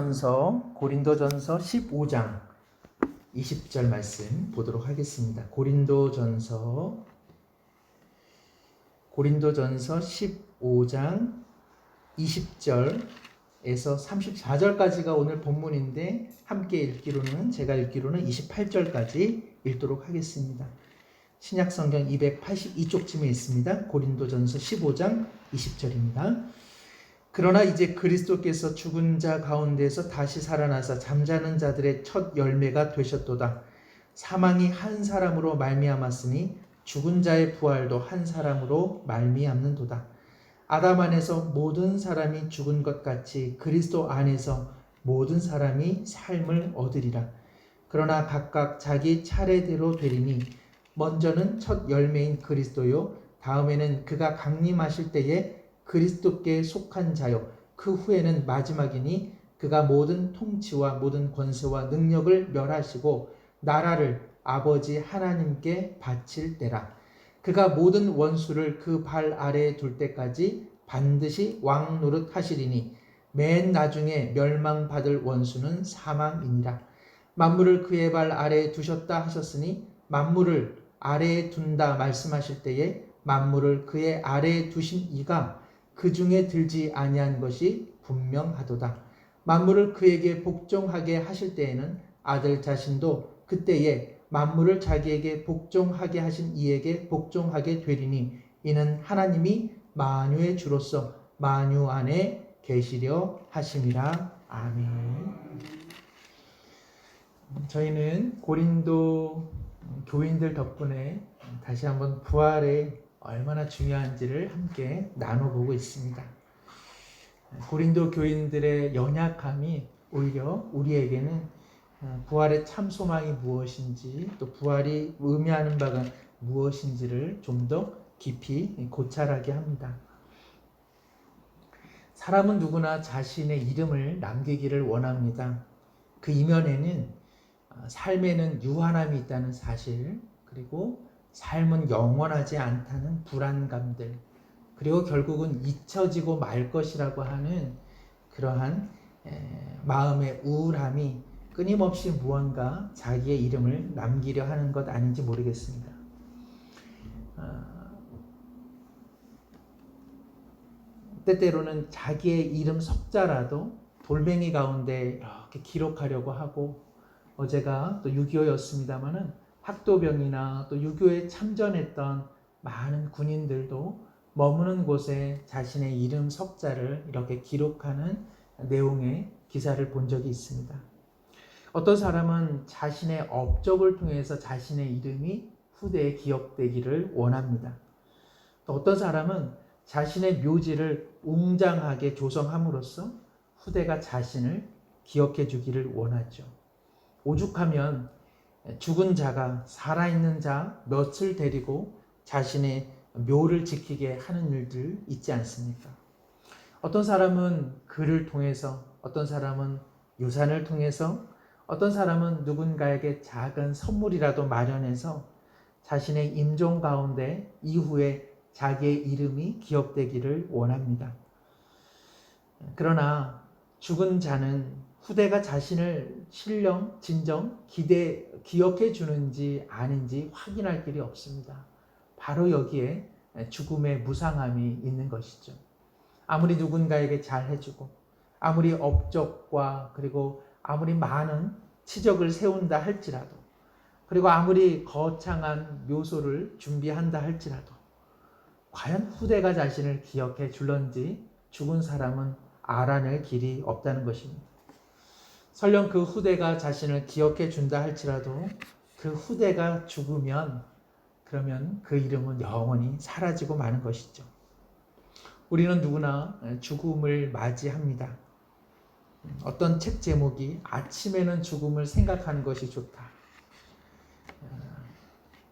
고린도전서 15장 20절 말씀 보도록 하겠습니다. 고린도전서 15장 20절에서 34절까지가 오늘 본문인데 제가 읽기로는 28절까지 읽도록 하겠습니다. 신약성경 282쪽쯤에 있습니다. 고린도전서 15장 20절입니다. 그러나 이제 그리스도께서 죽은 자 가운데서 다시 살아나사 잠자는 자들의 첫 열매가 되셨도다. 사망이 한 사람으로 말미암았으니 죽은 자의 부활도 한 사람으로 말미암는도다. 아담 안에서 모든 사람이 죽은 것 같이 그리스도 안에서 모든 사람이 삶을 얻으리라. 그러나 각각 자기 차례대로 되리니 먼저는 첫 열매인 그리스도요, 다음에는 그가 강림하실 때에 그리스도께 속한 자요, 그 후에는 마지막이니 그가 모든 통치와 모든 권세와 능력을 멸하시고 나라를 아버지 하나님께 바칠 때라. 그가 모든 원수를 그 발 아래에 둘 때까지 반드시 왕 노릇 하시리니 맨 나중에 멸망받을 원수는 사망이니라. 만물을 그의 발 아래에 두셨다 하셨으니 만물을 아래에 둔다 말씀하실 때에 만물을 그의 아래에 두신 이가 그 중에 들지 아니한 것이 분명하도다. 만물을 그에게 복종하게 하실 때에는 아들 자신도 그때에 만물을 자기에게 복종하게 하신 이에게 복종하게 되리니 이는 하나님이 만유의 주로서 만유 안에 계시려 하심이라. 아멘. 저희는 고린도 교인들 덕분에 다시 한번 부활의 얼마나 중요한지를 함께 나눠보고 있습니다. 고린도 교인들의 연약함이 오히려 우리에게는 부활의 참 소망이 무엇인지, 또 부활이 의미하는 바가 무엇인지를 좀 더 깊이 고찰하게 합니다. 사람은 누구나 자신의 이름을 남기기를 원합니다. 그 이면에는 삶에는 유한함이 있다는 사실, 그리고 삶은 영원하지 않다는 불안감들, 그리고 결국은 잊혀지고 말 것이라고 하는 그러한 마음의 우울함이 끊임없이 무언가 자기의 이름을 남기려 하는 것 아닌지 모르겠습니다. 때때로는 자기의 이름 석자라도 돌멩이 가운데 이렇게 기록하려고 하고, 어제가 또 6.25였습니다마는 학도병이나 또 6.25에 참전했던 많은 군인들도 머무는 곳에 자신의 이름 석자를 이렇게 기록하는 내용의 기사를 본 적이 있습니다. 어떤 사람은 자신의 업적을 통해서 자신의 이름이 후대에 기억되기를 원합니다. 또 어떤 사람은 자신의 묘지를 웅장하게 조성함으로써 후대가 자신을 기억해 주기를 원하죠. 오죽하면 죽은 자가 살아있는 자 몇을 데리고 자신의 묘를 지키게 하는 일들 있지 않습니까? 어떤 사람은 글을 통해서, 어떤 사람은 유산을 통해서, 어떤 사람은 누군가에게 작은 선물이라도 마련해서 자신의 임종 가운데 이후에 자기의 이름이 기억되기를 원합니다. 그러나 죽은 자는 후대가 자신을 신령, 진정, 기억해 주는지 아닌지 확인할 길이 없습니다. 바로 여기에 죽음의 무상함이 있는 것이죠. 아무리 누군가에게 잘해주고, 아무리 업적과 그리고 아무리 많은 치적을 세운다 할지라도, 그리고 아무리 거창한 묘소를 준비한다 할지라도 과연 후대가 자신을 기억해 줄런지 죽은 사람은 알아낼 길이 없다는 것입니다. 설령 그 후대가 자신을 기억해 준다 할지라도 그 후대가 죽으면 그러면 그 이름은 영원히 사라지고 마는 것이죠. 우리는 누구나 죽음을 맞이합니다. 어떤 책 제목이 아침에는 죽음을 생각하는 것이 좋다.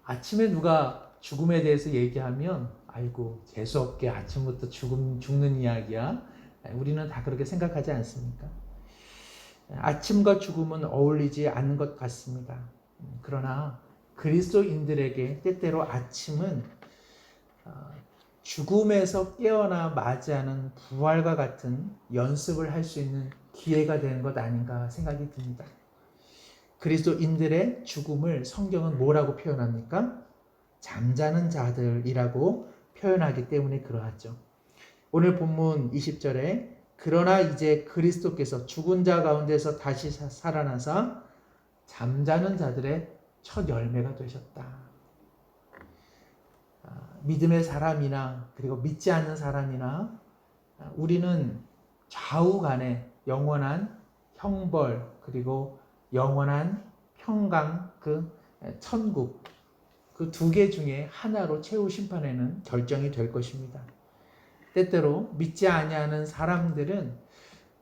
아침에 누가 죽음에 대해서 얘기하면 아이고 재수없게 아침부터 죽는 이야기야. 우리는 다 그렇게 생각하지 않습니까? 아침과 죽음은 어울리지 않는 것 같습니다. 그러나 그리스도인들에게 때때로 아침은 죽음에서 깨어나 맞이하는 부활과 같은 연습을 할 수 있는 기회가 되는 것 아닌가 생각이 듭니다. 그리스도인들의 죽음을 성경은 뭐라고 표현합니까? 잠자는 자들이라고 표현하기 때문에 그러하죠. 오늘 본문 20절에 그러나 이제 그리스도께서 죽은 자 가운데서 다시 살아나사 잠자는 자들의 첫 열매가 되셨다. 믿음의 사람이나 그리고 믿지 않는 사람이나 우리는 좌우 간에 영원한 형벌 그리고 영원한 평강 그 천국 그 두 개 중에 하나로 최후 심판에는 결정이 될 것입니다. 때때로 믿지 아니하는 사람들은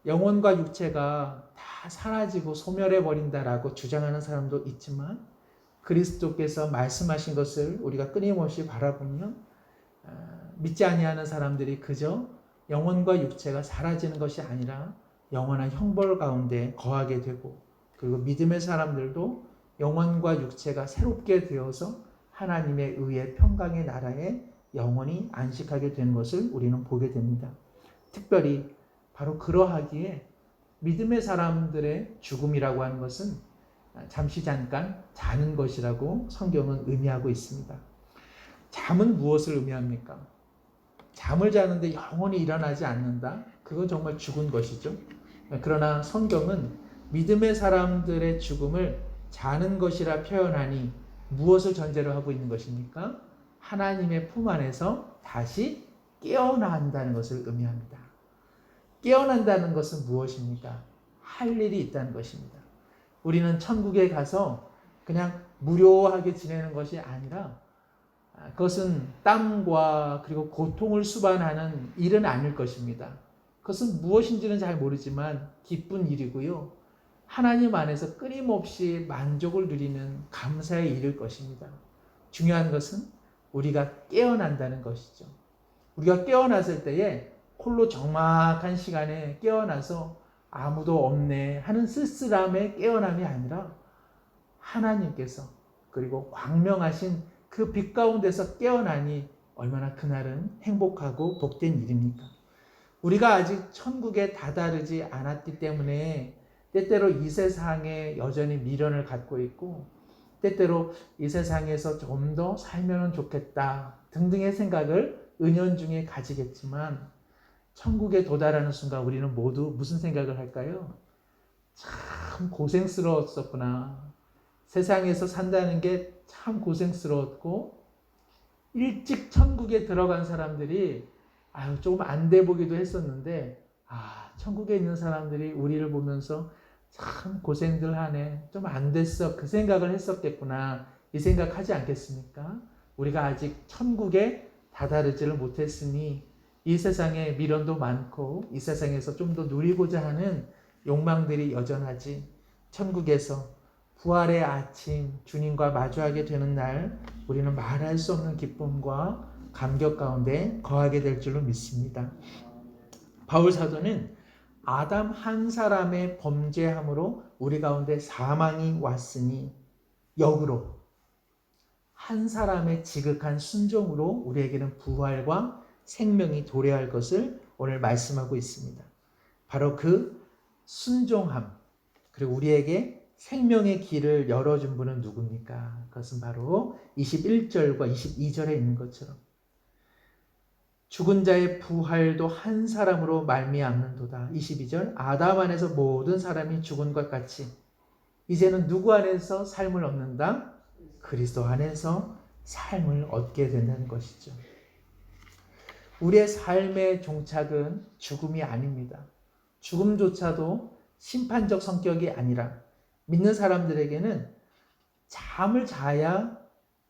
영혼과 육체가 다 사라지고 소멸해 버린다라고 주장하는 사람도 있지만 그리스도께서 말씀하신 것을 우리가 끊임없이 바라보면 믿지 아니하는 사람들이 그저 영혼과 육체가 사라지는 것이 아니라 영원한 형벌 가운데 거하게 되고 그리고 믿음의 사람들도 영혼과 육체가 새롭게 되어서 하나님의 의의 평강의 나라에 영원히 안식하게 되는 것을 우리는 보게 됩니다. 특별히 바로 그러하기에 믿음의 사람들의 죽음이라고 하는 것은 잠시 잠깐 자는 것이라고 성경은 의미하고 있습니다. 잠은 무엇을 의미합니까? 잠을 자는데 영원히 일어나지 않는다? 그건 정말 죽은 것이죠. 그러나 성경은 믿음의 사람들의 죽음을 자는 것이라 표현하니 무엇을 전제로 하고 있는 것입니까? 하나님의 품 안에서 다시 깨어난다는 것을 의미합니다. 깨어난다는 것은 무엇입니까? 할 일이 있다는 것입니다. 우리는 천국에 가서 그냥 무료하게 지내는 것이 아니라 그것은 땀과 그리고 고통을 수반하는 일은 아닐 것입니다. 그것은 무엇인지는 잘 모르지만 기쁜 일이고요. 하나님 안에서 끊임없이 만족을 누리는 감사의 일일 것입니다. 중요한 것은 우리가 깨어난다는 것이죠. 우리가 깨어났을 때에 홀로 정막한 시간에 깨어나서 아무도 없네 하는 쓸쓸함의 깨어남이 아니라 하나님께서 그리고 광명하신 그 빛 가운데서 깨어나니 얼마나 그날은 행복하고 복된 일입니까? 우리가 아직 천국에 다다르지 않았기 때문에 때때로 이 세상에 여전히 미련을 갖고 있고 때때로 이 세상에서 좀 더 살면 좋겠다 등등의 생각을 은연중에 가지겠지만 천국에 도달하는 순간 우리는 모두 무슨 생각을 할까요? 참 고생스러웠었구나. 세상에서 산다는 게 참 고생스러웠고 일찍 천국에 들어간 사람들이 조금 안 돼 보기도 했었는데 천국에 있는 사람들이 우리를 보면서 참 고생들 하네. 좀 안 됐어. 그 생각을 했었겠구나. 이 생각하지 않겠습니까? 우리가 아직 천국에 다다르지를 못했으니 이 세상에 미련도 많고 이 세상에서 좀 더 누리고자 하는 욕망들이 여전하지 천국에서 부활의 아침 주님과 마주하게 되는 날 우리는 말할 수 없는 기쁨과 감격 가운데 거하게 될 줄로 믿습니다. 바울 사도는 아담 한 사람의 범죄함으로 우리 가운데 사망이 왔으니 역으로 한 사람의 지극한 순종으로 우리에게는 부활과 생명이 도래할 것을 오늘 말씀하고 있습니다. 바로 그 순종함 그리고 우리에게 생명의 길을 열어준 분은 누굽니까? 그것은 바로 21절과 22절에 있는 것처럼 죽은 자의 부활도 한 사람으로 말미암는도다. 22절 아담 안에서 모든 사람이 죽은 것 같이 이제는 누구 안에서 삶을 얻는다? 그리스도 안에서 삶을 얻게 된다는 것이죠. 우리의 삶의 종착은 죽음이 아닙니다. 죽음조차도 심판적 성격이 아니라 믿는 사람들에게는 잠을 자야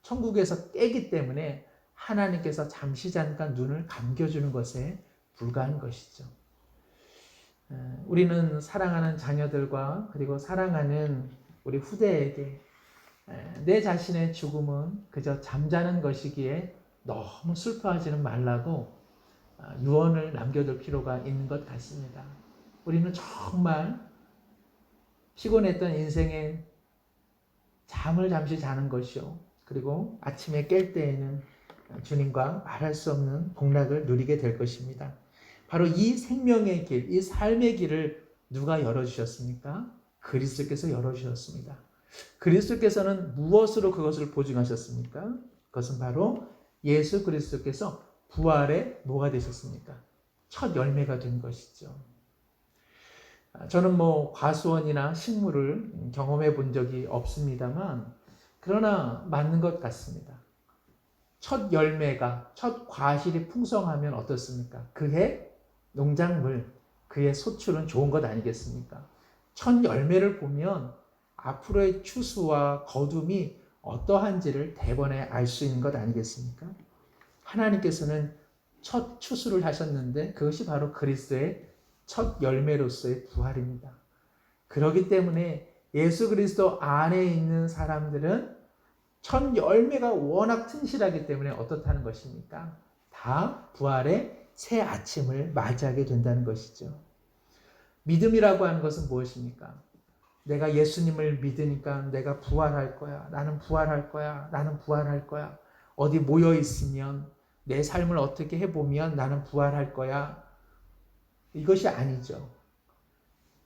천국에서 깨기 때문에 하나님께서 잠시 잠깐 눈을 감겨주는 것에 불과한 것이죠. 우리는 사랑하는 자녀들과 그리고 사랑하는 우리 후대에게 내 자신의 죽음은 그저 잠자는 것이기에 너무 슬퍼하지는 말라고 유언을 남겨둘 필요가 있는 것 같습니다. 우리는 정말 피곤했던 인생에 잠을 잠시 자는 것이요. 그리고 아침에 깰 때에는 주님과 말할 수 없는 복락을 누리게 될 것입니다. 바로 이 생명의 길, 이 삶의 길을 누가 열어주셨습니까? 그리스도께서 열어주셨습니다. 그리스도께서는 무엇으로 그것을 보증하셨습니까? 그것은 바로 예수 그리스도께서 부활에 뭐가 되셨습니까? 첫 열매가 된 것이죠. 저는 과수원이나 식물을 경험해 본 적이 없습니다만, 그러나 맞는 것 같습니다. 첫 열매가, 첫 과실이 풍성하면 어떻습니까? 그해 농작물, 그의 소출은 좋은 것 아니겠습니까? 첫 열매를 보면 앞으로의 추수와 거둠이 어떠한지를 대번에 알 수 있는 것 아니겠습니까? 하나님께서는 첫 추수를 하셨는데 그것이 바로 그리스도의 첫 열매로서의 부활입니다. 그렇기 때문에 예수 그리스도 안에 있는 사람들은 첫 열매가 워낙 튼실하기 때문에 어떻다는 것입니까? 다 부활의 새 아침을 맞이하게 된다는 것이죠. 믿음이라고 하는 것은 무엇입니까? 내가 예수님을 믿으니까 내가 부활할 거야. 나는 부활할 거야. 나는 부활할 거야. 어디 모여 있으면 내 삶을 어떻게 해보면 나는 부활할 거야. 이것이 아니죠.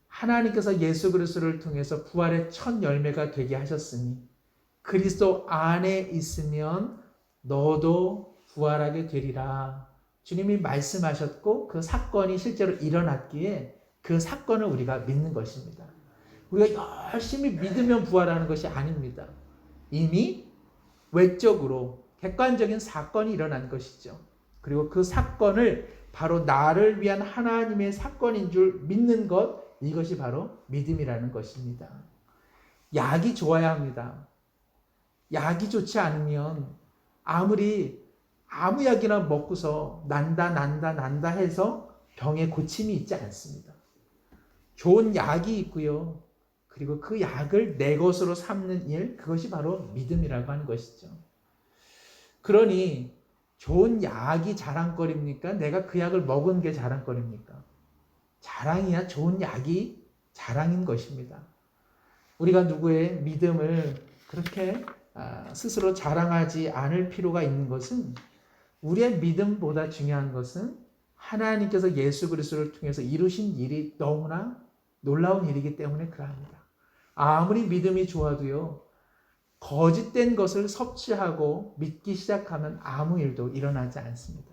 하나님께서 예수 그리스도를 통해서 부활의 첫 열매가 되게 하셨으니 그리스도 안에 있으면 너도 부활하게 되리라. 주님이 말씀하셨고 그 사건이 실제로 일어났기에 그 사건을 우리가 믿는 것입니다. 우리가 열심히 믿으면 부활하는 것이 아닙니다. 이미 외적으로 객관적인 사건이 일어난 것이죠. 그리고 그 사건을 바로 나를 위한 하나님의 사건인 줄 믿는 것, 이것이 바로 믿음이라는 것입니다. 약이 좋아야 합니다. 약이 좋지 않으면 아무 약이나 먹고서 난다 해서 병에 고침이 있지 않습니다. 좋은 약이 있고요. 그리고 그 약을 내 것으로 삼는 일, 그것이 바로 믿음이라고 하는 것이죠. 그러니 좋은 약이 자랑거리입니까? 내가 그 약을 먹은 게 자랑거리입니까? 자랑이야 좋은 약이 자랑인 것입니다. 우리가 누구의 믿음을 그렇게 스스로 자랑하지 않을 필요가 있는 것은, 우리의 믿음보다 중요한 것은 하나님께서 예수 그리스도를 통해서 이루신 일이 너무나 놀라운 일이기 때문에 그러합니다. 아무리 믿음이 좋아도요, 거짓된 것을 섭취하고 믿기 시작하면 아무 일도 일어나지 않습니다.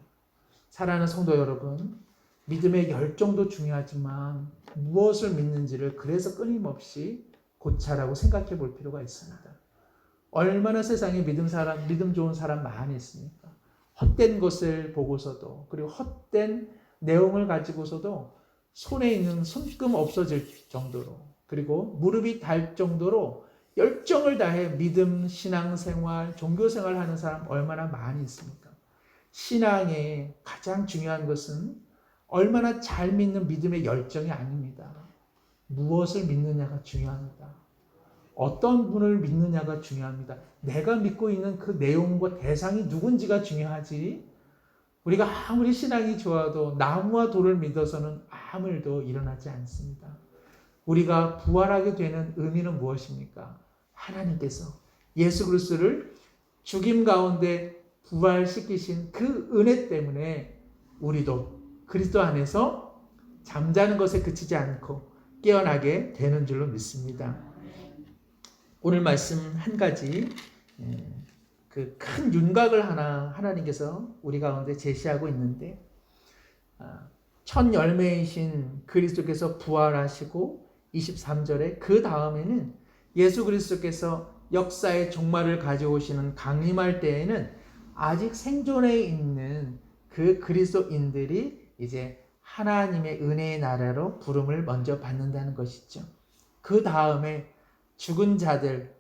사랑하는 성도 여러분, 믿음의 열정도 중요하지만 무엇을 믿는지를 그래서 끊임없이 고찰하고 생각해 볼 필요가 있습니다. 얼마나 세상에 믿음 좋은 사람 많이 있습니까? 헛된 것을 보고서도, 그리고 헛된 내용을 가지고서도 손에 있는 손금 없어질 정도로, 그리고 무릎이 달 정도로 열정을 다해 믿음, 신앙생활, 종교생활 하는 사람 얼마나 많이 있습니까? 신앙의 가장 중요한 것은 얼마나 잘 믿는 믿음의 열정이 아닙니다. 무엇을 믿느냐가 중요합니다. 어떤 분을 믿느냐가 중요합니다. 내가 믿고 있는 그 내용과 대상이 누군지가 중요하지, 우리가 아무리 신앙이 좋아도 나무와 돌을 믿어서는 아무 일도 일어나지 않습니다. 우리가 부활하게 되는 의미는 무엇입니까? 하나님께서 예수 그리스도를 죽임 가운데 부활시키신 그 은혜 때문에 우리도 그리스도 안에서 잠자는 것에 그치지 않고 깨어나게 되는 줄로 믿습니다. 오늘 말씀 한 가지, 그 큰 윤곽을 하나 하나님께서 우리 가운데 제시하고 있는데, 첫 열매이신 그리스도께서 부활하시고 23절에 그 다음에는 예수 그리스도께서 역사의 종말을 가져오시는 강림할 때에는 아직 생존해 있는 그 그리스도인들이 이제 하나님의 은혜의 나라로 부름을 먼저 받는다는 것이죠. 그 다음에 죽은 자들,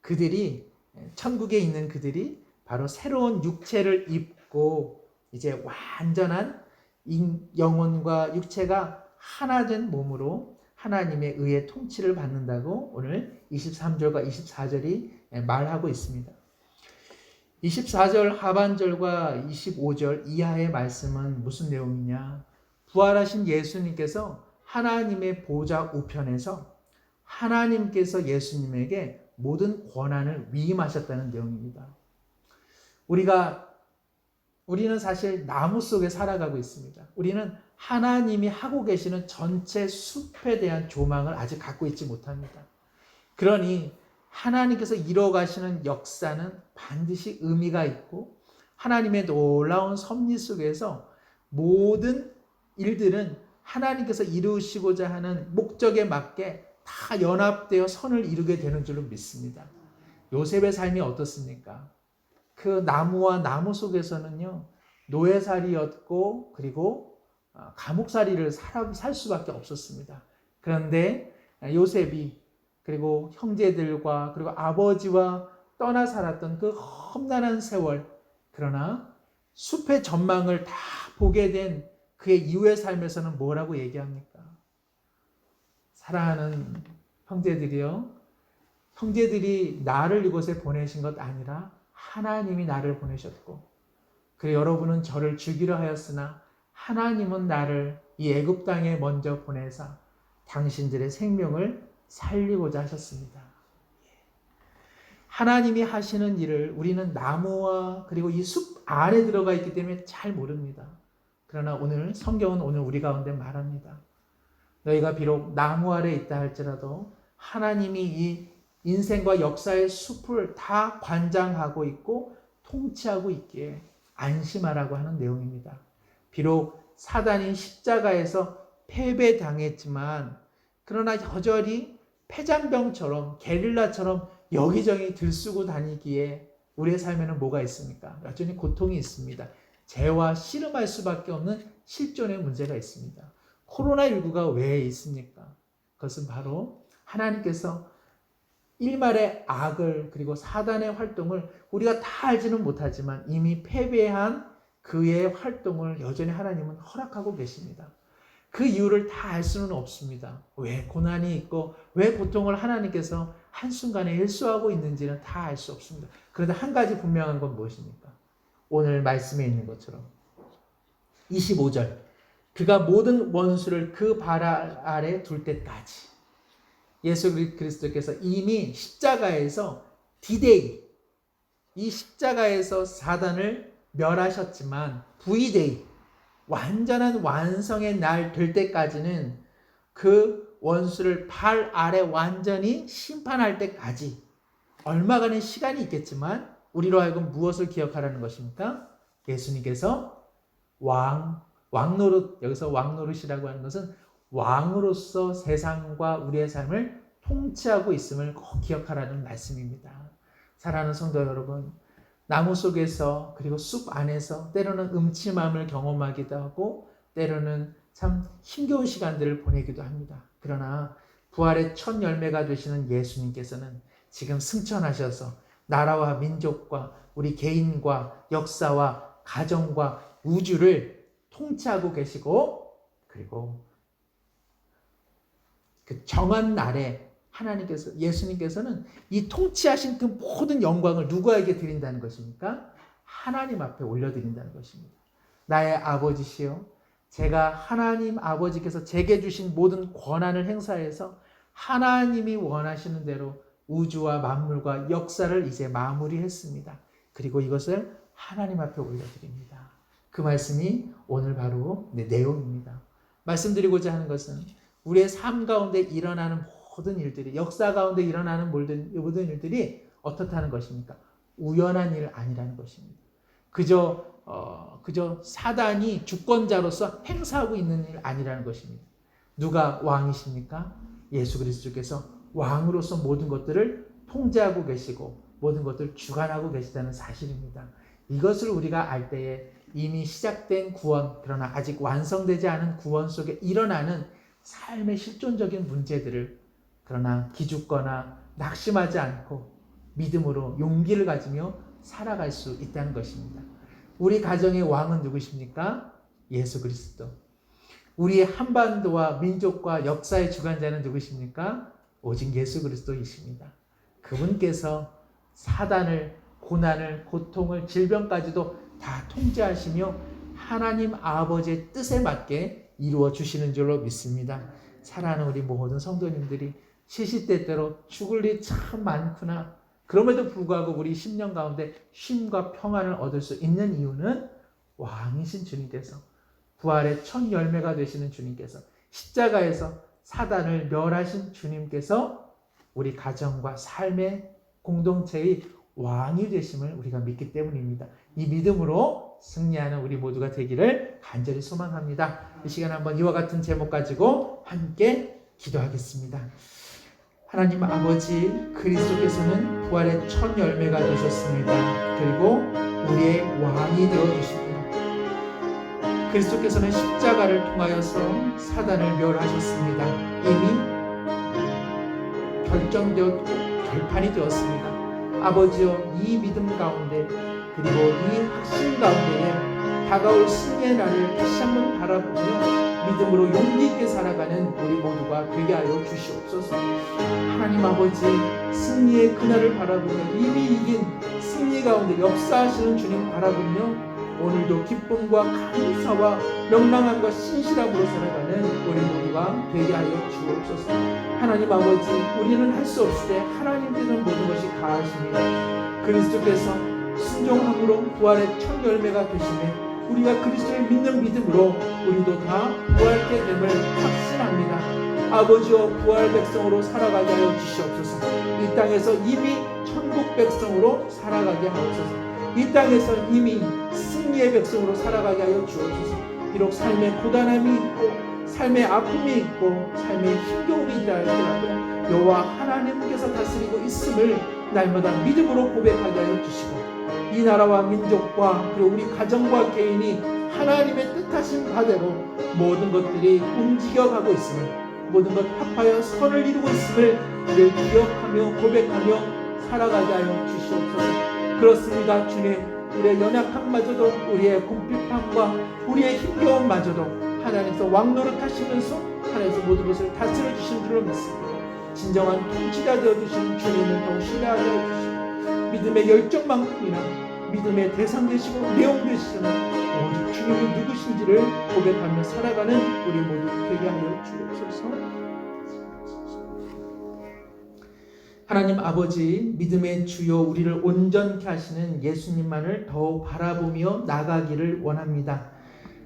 그들이, 천국에 있는 그들이 바로 새로운 육체를 입고 이제 완전한 영혼과 육체가 하나 된 몸으로 하나님의 의의 통치를 받는다고 오늘 23절과 24절이 말하고 있습니다. 24절 하반절과 25절 이하의 말씀은 무슨 내용이냐? 부활하신 예수님께서 하나님의 보좌 우편에서 하나님께서 예수님에게 모든 권한을 위임하셨다는 내용입니다. 우리가 우리는 사실 나무 속에 살아가고 있습니다. 우리는 하나님이 하고 계시는 전체 숲에 대한 조망을 아직 갖고 있지 못합니다. 그러니 하나님께서 이뤄가시는 역사는 반드시 의미가 있고 하나님의 놀라운 섭리 속에서 모든 일들은 하나님께서 이루시고자 하는 목적에 맞게 다 연합되어 선을 이루게 되는 줄로 믿습니다. 요셉의 삶이 어떻습니까? 그 나무와 나무 속에서는요, 노예살이였고 그리고 감옥살이를 살 수밖에 없었습니다. 그런데 요셉이 그리고 형제들과 그리고 아버지와 떠나 살았던 그 험난한 세월, 그러나 숲의 전망을 다 보게 된 그의 이후의 삶에서는 뭐라고 얘기합니까? 사랑하는 형제들이요, 형제들이 나를 이곳에 보내신 것 아니라 하나님이 나를 보내셨고, 그리고 여러분은 저를 죽이려 하였으나 하나님은 나를 이 애굽 땅에 먼저 보내사 당신들의 생명을 살리고자 하셨습니다. 하나님이 하시는 일을 우리는 나무와 그리고 이 숲 안에 들어가 있기 때문에 잘 모릅니다. 그러나 오늘 성경은 오늘 우리 가운데 말합니다. 너희가 비록 나무 아래 있다 할지라도 하나님이 이 인생과 역사의 숲을 다 관장하고 있고 통치하고 있기에 안심하라고 하는 내용입니다. 비록 사단이 십자가에서 패배당했지만 그러나 여전히 폐장병처럼 게릴라처럼 여기저기 들쓰고 다니기에 우리의 삶에는 뭐가 있습니까? 여전히 고통이 있습니다. 죄와 씨름할 수밖에 없는 실존의 문제가 있습니다. 코로나19가 왜 있습니까? 그것은 바로 하나님께서 일말의 악을 그리고 사단의 활동을 우리가 다 알지는 못하지만 이미 패배한 그의 활동을 여전히 하나님은 허락하고 계십니다. 그 이유를 다 알 수는 없습니다. 왜 고난이 있고 왜 고통을 하나님께서 한순간에 일수하고 있는지는 다 알 수 없습니다. 그런데 한 가지 분명한 건 무엇입니까? 오늘 말씀에 있는 것처럼 25절, 그가 모든 원수를 그 발 아래 둘 때까지 예수 그리스도께서 이미 십자가에서 디데이, 이 십자가에서 사단을 멸하셨지만 V-Day, 완전한 완성의 날 될 때까지는 그 원수를 발 아래 완전히 심판할 때까지 얼마간의 시간이 있겠지만 우리로 하여금 무엇을 기억하라는 것입니까? 예수님께서 왕노릇, 여기서 왕노릇이라고 하는 것은 왕으로서 세상과 우리의 삶을 통치하고 있음을 꼭 기억하라는 말씀입니다. 사랑하는 성도 여러분, 나무 속에서 그리고 숲 안에서 때로는 음침함을 경험하기도 하고 때로는 참 힘겨운 시간들을 보내기도 합니다. 그러나 부활의 첫 열매가 되시는 예수님께서는 지금 승천하셔서 나라와 민족과 우리 개인과 역사와 가정과 우주를 통치하고 계시고 그리고 그 정한 날에 하나님께서, 예수님께서는 이 통치하신 그 모든 영광을 누구에게 드린다는 것입니까? 하나님 앞에 올려드린다는 것입니다. 나의 아버지시여, 제가 하나님 아버지께서 제게 주신 모든 권한을 행사해서 하나님이 원하시는 대로 우주와 만물과 역사를 이제 마무리했습니다. 그리고 이것을 하나님 앞에 올려드립니다. 그 말씀이 오늘 바로 내용입니다. 말씀드리고자 하는 것은 우리의 삶 가운데 일어나는 모든 일들이, 역사 가운데 일어나는 모든 일들이 어떻다는 것입니까? 우연한 일 아니라는 것입니다. 그저 사단이 주권자로서 행사하고 있는 일 아니라는 것입니다. 누가 왕이십니까? 예수 그리스도께서 왕으로서 모든 것들을 통제하고 계시고 모든 것들을 주관하고 계시다는 사실입니다. 이것을 우리가 알 때에 이미 시작된 구원, 그러나 아직 완성되지 않은 구원 속에 일어나는 삶의 실존적인 문제들을 그러나 기죽거나 낙심하지 않고 믿음으로 용기를 가지며 살아갈 수 있다는 것입니다. 우리 가정의 왕은 누구십니까? 예수 그리스도. 우리의 한반도와 민족과 역사의 주관자는 누구십니까? 오직 예수 그리스도이십니다. 그분께서 사단을, 고난을, 고통을, 질병까지도 다 통제하시며 하나님 아버지의 뜻에 맞게 이루어 주시는 줄로 믿습니다. 사랑하는 우리 모든 성도님들이 시시때때로 죽을 일이 참 많구나. 그럼에도 불구하고 우리 심령 가운데 쉼과 평안을 얻을 수 있는 이유는 왕이신 주님께서, 부활의 첫 열매가 되시는 주님께서, 십자가에서 사단을 멸하신 주님께서 우리 가정과 삶의 공동체의 왕이 되심을 우리가 믿기 때문입니다. 이 믿음으로 승리하는 우리 모두가 되기를 간절히 소망합니다. 이 시간 한번 이와 같은 제목 가지고 함께 기도하겠습니다. 하나님 아버지, 그리스도께서는 부활의 첫 열매가 되셨습니다. 그리고 우리의 왕이 되어주십니다. 그리스도께서는 십자가를 통하여서 사단을 멸하셨습니다. 이미 결정되었고 결판이 되었습니다. 아버지여, 이 믿음 가운데 그리고 이 확신 가운데에 다가올 승리의 날을 다시 한번 바라보며 믿음으로 용기 있게 살아가는 우리 모두가 되게 하여 주시옵소서. 하나님 아버지, 승리의 그날을 바라보며 이미 이긴 승리 가운데 역사하시는 주님 바라보며 오늘도 기쁨과 감사와 명랑함과 신실함으로 살아가는 우리 모두가 되게 하여 주옵소서. 하나님 아버지, 우리는 할 수 없을 때 하나님께서는 모든 것이 가하십니다. 그리스도께서 순종함으로 부활의 첫 열매가 되시며 우리가 그리스도를 믿는 믿음으로 우리도 다 부활케 됨을 확신합니다. 아버지여, 부활 백성으로 살아가게 하여 주시옵소서. 이 땅에서 이미 천국 백성으로 살아가게 하옵소서. 이 땅에서 이미 승리의 백성으로 살아가게 하여 주옵소서. 비록 삶의 고단함이 있고 삶의 아픔이 있고 삶의 힘겨움이 있다 할지라도 여호와 하나님께서 다스리고 있음을 날마다 믿음으로 고백하게 하여 주시고 이 나라와 민족과 그리고 우리 가정과 개인이 하나님의 뜻하신 바대로 모든 것들이 움직여가고 있음을, 모든 것 합하여 선을 이루고 있음을 늘 기억하며 고백하며 살아가게 하여 주시옵소서. 그렇습니다. 주님, 우리의 연약함마저도, 우리의 궁핍함과 우리의 힘겨움마저도 하나님께서 왕노릇하시면서 하나님께서 모든 것을 다스려 주신 줄로 믿습니다. 진정한 통치자 되어주신 주님을 더욱 신뢰하게 해주시고 믿음의 열정만큼이나 믿음의 대상 되시고 내용 되시는 오직 주님이 누구신지를 고백하며 살아가는 우리 모두 되게 하여 주옵소서. 하나님 아버지, 믿음의 주요 우리를 온전케 하시는 예수님만을 더욱 바라보며 나가기를 원합니다.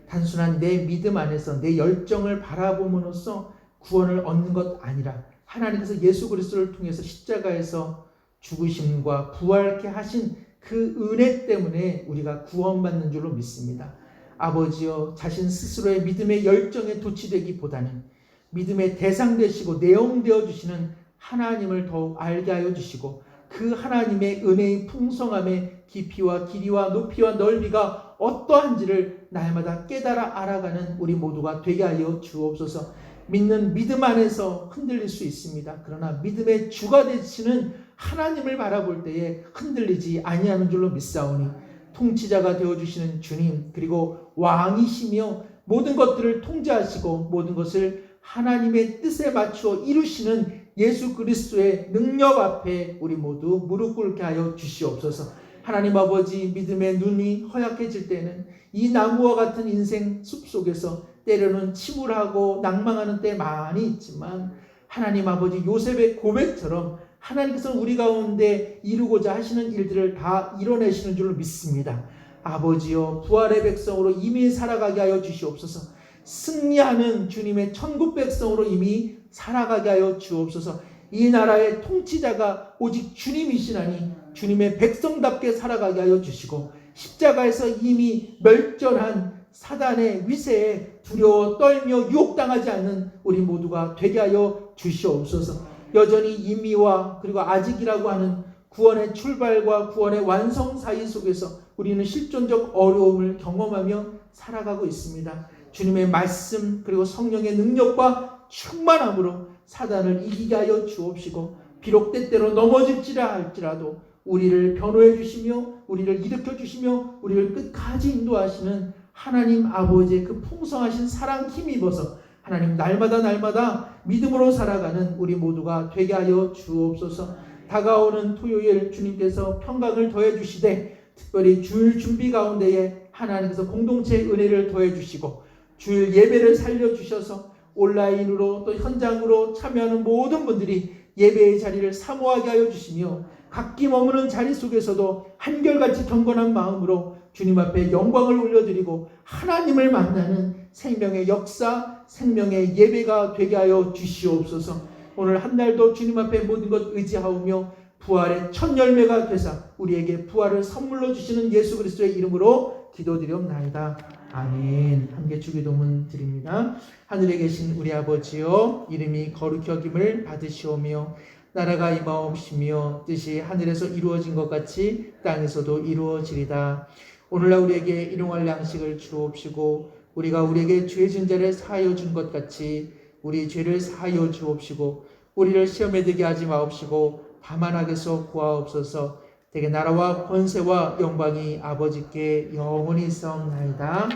단순한 내 믿음 안에서 내 열정을 바라봄으로써 구원을 얻는 것 아니라 하나님께서 예수 그리스도를 통해서 십자가에서 죽으심과 부활케 하신 그 은혜 때문에 우리가 구원받는 줄로 믿습니다. 아버지여, 자신 스스로의 믿음의 열정에 도취되기보다는 믿음의 대상 되시고 내용 되어주시는 하나님을 더욱 알게 하여 주시고 그 하나님의 은혜의 풍성함의 깊이와 길이와 높이와 넓이가 어떠한지를 날마다 깨달아 알아가는 우리 모두가 되게 하여 주옵소서. 믿는 믿음 안에서 흔들릴 수 있습니다. 그러나 믿음의 주가 되시는 하나님을 바라볼 때에 흔들리지 아니하는 줄로 믿사오니 통치자가 되어주시는 주님, 그리고 왕이시며 모든 것들을 통제하시고 모든 것을 하나님의 뜻에 맞추어 이루시는 예수 그리스도의 능력 앞에 우리 모두 무릎 꿇게 하여 주시옵소서. 하나님 아버지, 믿음의 눈이 허약해질 때는 이 나무와 같은 인생 숲 속에서 때로는 침울하고 낭망하는 때 많이 있지만 하나님 아버지, 요셉의 고백처럼 하나님께서 우리 가운데 이루고자 하시는 일들을 다 이뤄내시는 줄로 믿습니다. 아버지여, 부활의 백성으로 이미 살아가게 하여 주시옵소서. 승리하는 주님의 천국 백성으로 이미 살아가게 하여 주옵소서. 이 나라의 통치자가 오직 주님이시나니 주님의 백성답게 살아가게 하여 주시고 십자가에서 이미 멸절한 사단의 위세에 두려워 떨며 유혹당하지 않는 우리 모두가 되게 하여 주시옵소서. 여전히 이미와 그리고 아직이라고 하는 구원의 출발과 구원의 완성 사이 속에서 우리는 실존적 어려움을 경험하며 살아가고 있습니다. 주님의 말씀 그리고 성령의 능력과 충만함으로 사단을 이기게 하여 주옵시고 비록 때때로 넘어질지라 할지라도 우리를 변호해 주시며 우리를 일으켜 주시며 우리를 끝까지 인도하시는 하나님 아버지의 그 풍성하신 사랑 힘입어서 하나님 날마다 믿음으로 살아가는 우리 모두가 되게 하여 주옵소서. 다가오는 토요일 주님께서 평강을 더해 주시되 특별히 주일 준비 가운데에 하나님께서 공동체의 은혜를 더해 주시고 주일 예배를 살려주셔서 온라인으로 또 현장으로 참여하는 모든 분들이 예배의 자리를 사모하게 하여 주시며 각기 머무는 자리 속에서도 한결같이 경건한 마음으로 주님 앞에 영광을 올려드리고 하나님을 만나는 생명의 역사, 생명의 예배가 되게 하여 주시옵소서. 오늘 한 날도 주님 앞에 모든 것 의지하오며 부활의 첫 열매가 되사 우리에게 부활을 선물로 주시는 예수 그리스도의 이름으로 기도드리옵나이다. 아멘. 함께 주기도문 드립니다. 하늘에 계신 우리 아버지여, 이름이 거룩히 여김을 받으시오며 나라가 임하옵시며 뜻이 하늘에서 이루어진 것 같이 땅에서도 이루어지리다. 오늘날 우리에게 일용할 양식을 주옵시고 우리가 우리에게 죄 진 자를 사하여 준 것 같이 우리 죄를 사하여 주옵시고 우리를 시험에 들게 하지 마옵시고 다만 악에서 구하옵소서. 대개 나라와 권세와 영광이 아버지께 영원히 있사옵나이다.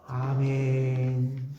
아멘.